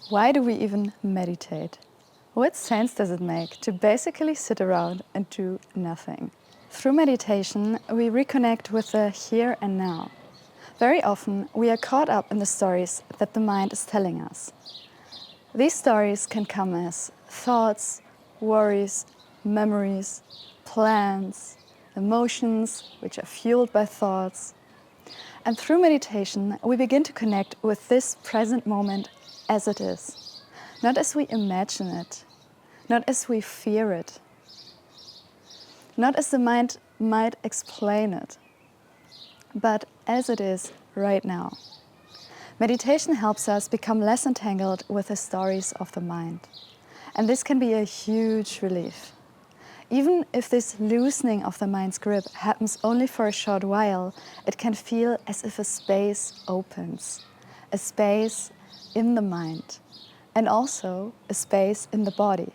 Why do we even meditate? What sense does it make to basically sit around and do nothing? Through meditation, we reconnect with the here and now. Very often, we are caught up in the stories that the mind is telling us. These stories can come as thoughts, worries, memories, plans, emotions which are fueled by thoughts. And through meditation, we begin to connect with this present moment as it is, not as we imagine it, not as we fear it, not as the mind might explain it, but as it is right now. Meditation helps us become less entangled with the stories of the mind. And this can be a huge relief. Even if this loosening of the mind's grip happens only for a short while, it can feel as if a space opens, a space in the mind, and also a space in the body,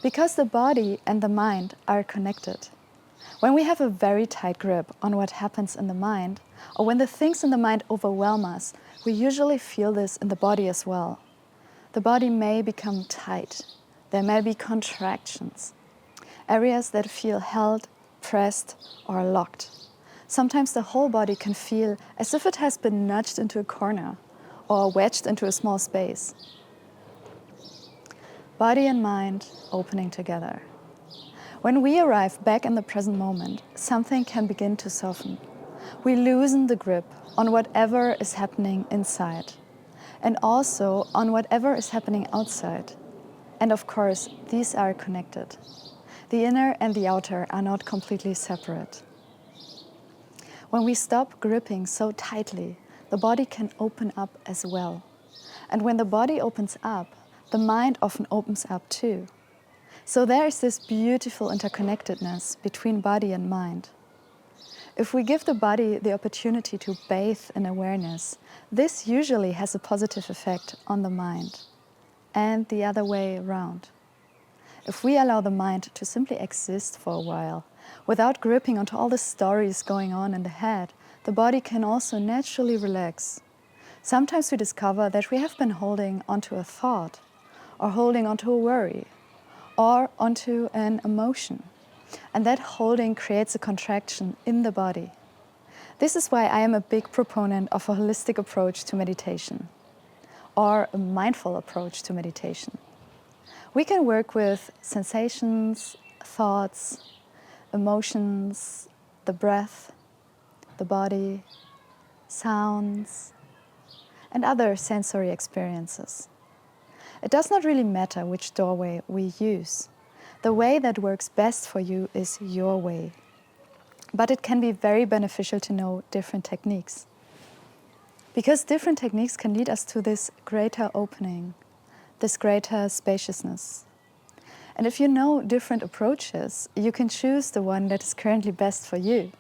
because the body and the mind are connected. When we have a very tight grip on what happens in the mind, or when the things in the mind overwhelm us, we usually feel this in the body as well. The body may become tight. There may be contractions, areas that feel held, pressed, or locked. Sometimes the whole body can feel as if it has been nudged into a corner or wedged into a small space. Body and mind opening together. When we arrive back in the present moment, something can begin to soften. We loosen the grip on whatever is happening inside, and also on whatever is happening outside. And of course, these are connected. The inner and the outer are not completely separate. When we stop gripping so tightly, the body can open up as well. And when the body opens up, the mind often opens up too. So there is this beautiful interconnectedness between body and mind. If we give the body the opportunity to bathe in awareness, this usually has a positive effect on the mind, and the other way around. If we allow the mind to simply exist for a while, without gripping onto all the stories going on in the head, the body can also naturally relax. Sometimes we discover that we have been holding onto a thought, or holding onto a worry, or onto an emotion. And that holding creates a contraction in the body. This is why I am a big proponent of a holistic approach to meditation, or a mindful approach to meditation. We can work with sensations, thoughts, emotions, the breath, the body, sounds, and other sensory experiences. It does not really matter which doorway we use. The way that works best for you is your way. But it can be very beneficial to know different techniques. Because different techniques can lead us to this greater opening, this greater spaciousness. And if you know different approaches, you can choose the one that is currently best for you.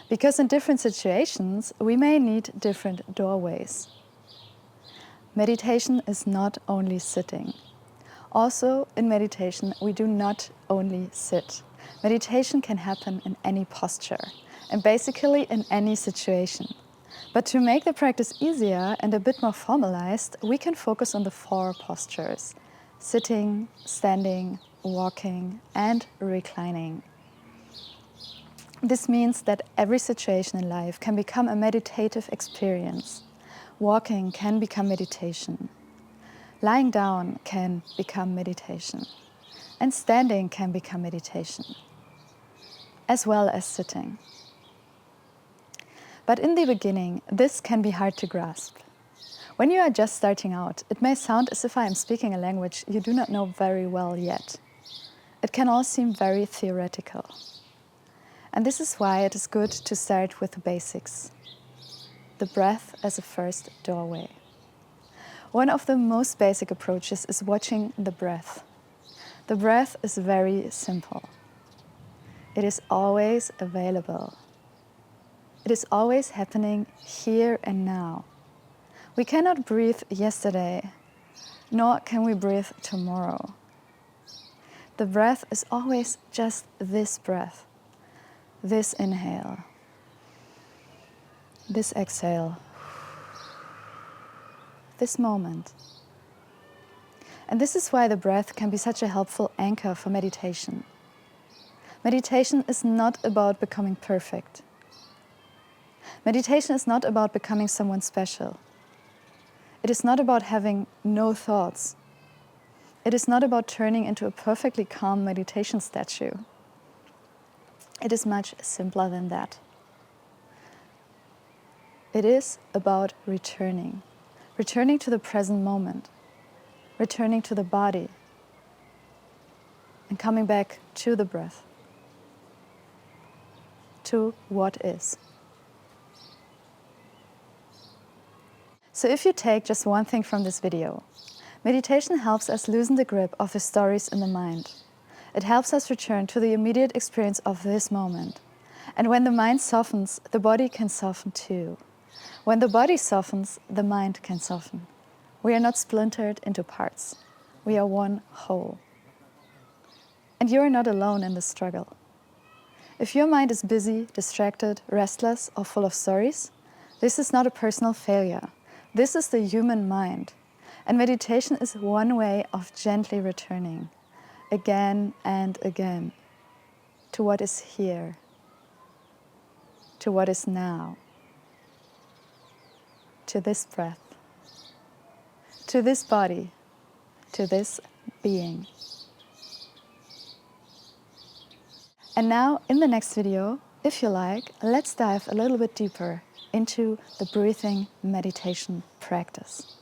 Because in different situations, we may need different doorways. Meditation is not only sitting. Also, in meditation, we do not only sit. Meditation can happen in any posture, and basically in any situation. But to make the practice easier and a bit more formalized, we can focus on the 4 postures: sitting, standing, walking, and reclining. This means that every situation in life can become a meditative experience. Walking can become meditation. Lying down can become meditation. And standing can become meditation, as well as sitting. But in the beginning, this can be hard to grasp. When you are just starting out, it may sound as if I am speaking a language you do not know very well yet. It can all seem very theoretical. And this is why it is good to start with the basics. The breath as a first doorway. One of the most basic approaches is watching the breath. The breath is very simple. It is always available. It is always happening here and now. We cannot breathe yesterday, nor can we breathe tomorrow. The breath is always just this breath, this inhale, this exhale, this moment. And this is why the breath can be such a helpful anchor for meditation. Meditation is not about becoming perfect. Meditation is not about becoming someone special. It is not about having no thoughts. It is not about turning into a perfectly calm meditation statue. It is much simpler than that. It is about returning to the present moment, returning to the body, and coming back to the breath, to what is. So if you take just one thing from this video, meditation helps us loosen the grip of the stories in the mind. It helps us return to the immediate experience of this moment. And when the mind softens, the body can soften too. When the body softens, the mind can soften. We are not splintered into parts. We are one whole. And you are not alone in this struggle. If your mind is busy, distracted, restless, or full of stories, this is not a personal failure. This is the human mind. And meditation is one way of gently returning, again and again, to what is here, to what is now, to this breath, to this body, to this being. And now, in the next video, if you like, let's dive a little bit deeper into the breathing meditation practice.